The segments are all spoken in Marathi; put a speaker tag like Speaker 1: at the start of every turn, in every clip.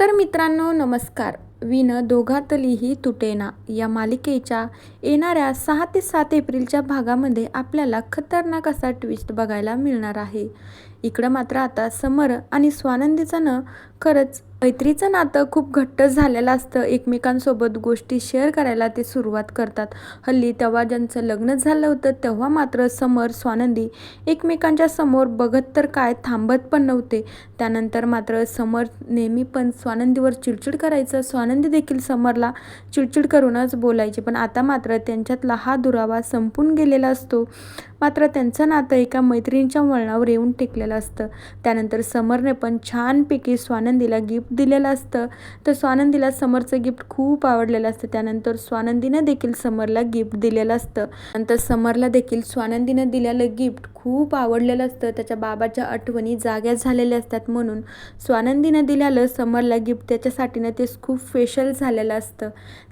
Speaker 1: तर मित्रांनो नमस्कार. विण दोघातलीही तुटेना या मालिकेच्या येणाऱ्या 6 ते 7 एप्रिलच्या भागामध्ये आपल्याला खतरनाक असा ट्विस्ट बघायला मिळणार आहे. इकडं मात्र आता समर आणि स्वानंदीचं खरंच मैत्रीचं नातं खूप घट्ट झालेलं असतं. एकमेकांसोबत गोष्टी शेअर करायला ते सुरुवात करतात. हल्ली तेव्हा ज्यांचं लग्न झालं होतं तेव्हा मात्र समर स्वानंदी एकमेकांच्या समोर बघत तर काय थांबत पण नव्हते. त्यानंतर मात्र समर नेहमी पण स्वानंदीवर चिडचिड करायचं, स्वानंदी देखील समरला चिडचिड करूनच बोलायची. पण आता मात्र त्यांच्यातला हा दुरावा संपून गेलेला असतो. मात्र त्यांचं नातं एका मैत्रिणीच्या वळणावर येऊन टेकलेलं असतं. त्यानंतर समरने पण छानपैकी स्वानंदीला गिफ्ट दिलेलं असतं. तर स्वानंदीला समरचं गिफ्ट खूप आवडलेलं असतं. त्यानंतर स्वानंदीनं देखील समरला गिफ्ट दिलेलं असतं. नंतर समरला देखील स्वानंदीनं दिलेलं गिफ्ट खूप आवडलेलं असतं. त्याच्या बाबाच्या आठवणी जाग्या झालेल्या असतात म्हणून स्वानंदीनं दिलेलं समरला गिफ्ट त्याच्यासाठीनं ते खूप स्पेशल झालेलं असतं.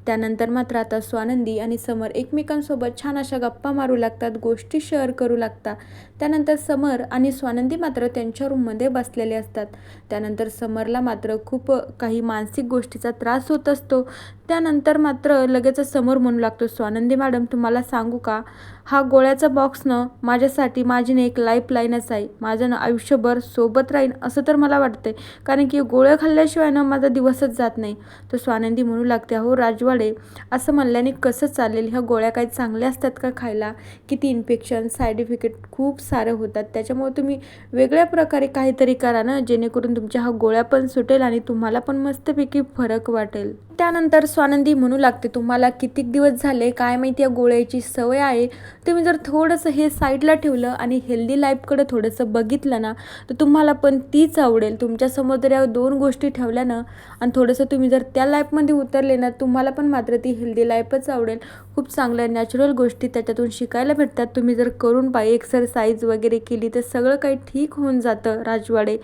Speaker 1: त्यानंतर मात्र आता स्वानंदी आणि समर एकमेकांसोबत छान अशा गप्पा मारू लागतात, गोष्टी शेअर करू लागतात. त्यानंतर समर आणि स्वानंदी मात्र त्यांच्या रूममध्ये बसलेले असतात. त्यानंतर समरला मात्र खूप काही मानसिक गोष्टीचा त्रास होत असतो. त्यानंतर मात्र लगेच समोर म्हणू लागतो, स्वानंदी मॅडम तुम्हाला सांगू का, हा गोळ्याचा बॉक्सनं माझ्यासाठी माझी एक लाईफलाईनच आहे. माझं आयुष्यभर सोबत राहीन असं तर मला वाटतंय, कारण की गोळ्या खाल्ल्याशिवाय माझा दिवसच जात नाही. तर स्वानंदी म्हणू लागते, हो राजवाडे, असं म्हणल्याने कसं चालेल, ह्या गोळ्या काही चांगल्या असतात का खायला? किती इन्फेक्शन साईड इफेक्ट खूप सारे होतात. त्याच्यामुळे तुम्ही वेगळ्या प्रकारे काहीतरी करा ना, जेणेकरून तुमच्या हा गोळ्या पण सुटेल आणि तुम्हाला पण मस्तपैकी फरक वाटेल. त्यानंतर स्वानंदी म्हणू लागते, तुम्हाला कितीक दिवस झाले काय माहिती या गोळ्याची सवय आहे. तुम्ही जर थोडंसं हे साईडला ठेवलं आणि हेल्दी लाईफकडे थोडंसं बघितलं ना, तर तुम्हाला पण तीच आवडेल. तुमच्यासमोर जर या 2 गोष्टी ठेवल्या ना आणि थोडंसं तुम्ही जर त्या लाईफमध्ये उतरले ना, तुम्हाला पण मात्र ती हेल्दी लाईफच आवडेल. खूप चांगल्या नॅचरल गोष्टी त्याच्यातून शिकायला भेटतात. तुम्ही जर करून एक्सरसाइज वगैरे केली तर सगळं काही ठीक होऊन जातं राजवाडे.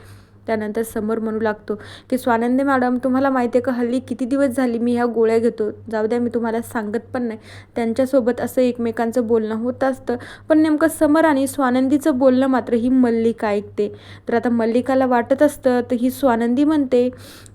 Speaker 1: त्यानंतर समोर म्हणू लागतो की स्वानंदी मॅडम तुम्हाला माहिती आहे का, हल्ली किती दिवस झाली मी ह्या गोळ्या घेतो. जाऊ द्या, मी तुम्हाला सांगत पण नाही. त्यांच्यासोबत असं एकमेकांचं बोलणं होत असतं. पण नेमकं समर आणि स्वानंदीचं बोलणं मात्र ही मल्लिका ऐकते. तर आता मल्लिकाला वाटत असतं, तर ही स्वानंदी म्हणते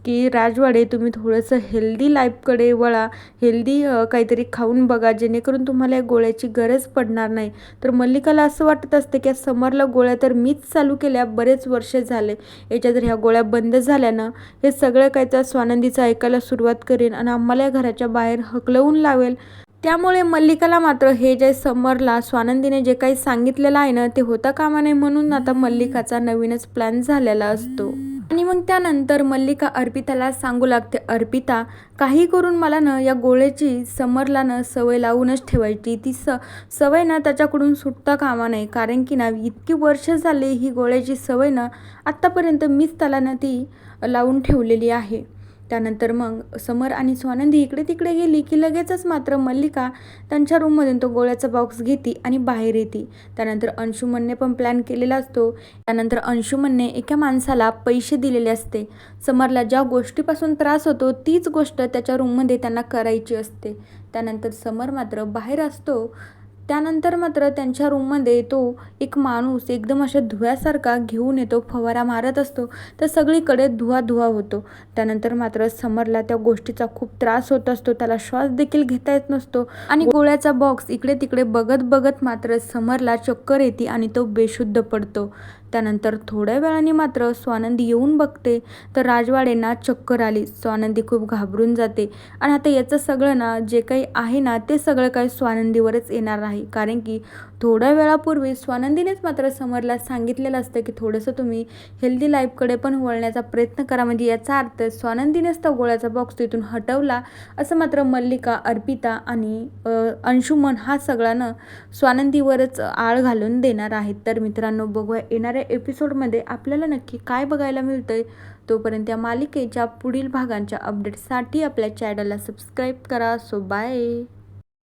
Speaker 1: की राजवाडे तुम्ही थोडंसं हेल्दी लाईफकडे वळा, हेल्दी काहीतरी खाऊन बघा, जेणेकरून तुम्हाला या गोळ्याची गरज पडणार नाही. तर मल्लिकाला असं वाटत असतं की समरला गोळ्या तर मीच चालू केल्या, बरेच वर्ष झाले. याच्या जर ह्या गोळ्या बंद झाल्या ना, हे सगळं काही त्या स्वानंदीचं ऐकायला सुरुवात करेन आणि आम्हाला या घराच्या बाहेर हकलवून लावेल. त्यामुळे मल्लिकाला मात्र हे जे समरला स्वानंदीने जे काही सांगितलेलं आहे ना, ते होता कामा नये म्हणून आता मल्लिकाचा नवीनच प्लॅन झालेला असतो. आणि मग त्यानंतर मल्लिका अर्पिताला सांगू लागते, अर्पिता काही करून मला या गोळ्याची समरला सवय लावूनच ठेवायची. ती सवय त्याच्याकडून सुटता कामा नये, कारण की इतकी वर्ष झाली ही गोळ्याची सवय आत्तापर्यंत मीच त्याला ती लावून ठेवलेली आहे. त्यानंतर मग समर आणि स्वानंदी इकडे तिकडे गेली की लगेचच मात्र मल्लिका त्यांच्या रूममधून तो गोळ्याचा बॉक्स घेते आणि बाहेर येते. त्यानंतर अंशुमनने पण प्लॅन केलेला असतो. त्यानंतर अंशुमनने एका माणसाला पैसे दिलेले असते. समरला ज्या गोष्टीपासून त्रास होतो तीच गोष्ट त्याच्या रूममध्ये त्यांना करायची असते. त्यानंतर समर मात्र बाहेर असतो. त्यानंतर मात्र त्यांच्या रूममध्ये तो एक माणूस एकदम अशा धुव्यासारखा घेऊन येतो, फवारा मारत असतो, तर सगळीकडे धुवा होतो. त्यानंतर मात्र समरला त्या गोष्टीचा खूप त्रास होत असतो. त्याला श्वास देखील घेता येत नसतो आणि गोळ्याचा बॉक्स इकडे तिकडे बघत मात्र समरला चक्कर येते आणि तो बेशुद्ध पडतो. त्यानंतर थोड्या वेळाने मात्र स्वानंदी येऊन बघते तर राजवाडेंना चक्कर आली. स्वानंदी खूप घाबरून जाते आणि आता याचं सगळं जे काही आहे ते सगळं काही स्वानंदीवरच येणार आहे, कारण की थोड्या वेळापूर्वी स्वानंदीनेच मात्र समरला सांगितलेलं असतं की थोडंसं तुम्ही हेल्दी लाईफकडे पण वळण्याचा प्रयत्न करा. म्हणजे याचा अर्थ स्वानंदीनेच तो गोळ्याचा बॉक्स तिथून हटवला असं मात्र मल्लिका, अर्पिता आणि अंशुमन हा सगळ्यांना स्वानंदीवरच आळ घालून देणार आहेत. तर मित्रांनो, बघूया येणाऱ्या एपिसोडमध्ये आपल्याला नक्की काय बघायला मिळतंय. तोपर्यंत या मालिकेच्या पुढील भागांच्या अपडेटसाठी आपल्या चॅनलला सबस्क्राईब करा. So bye.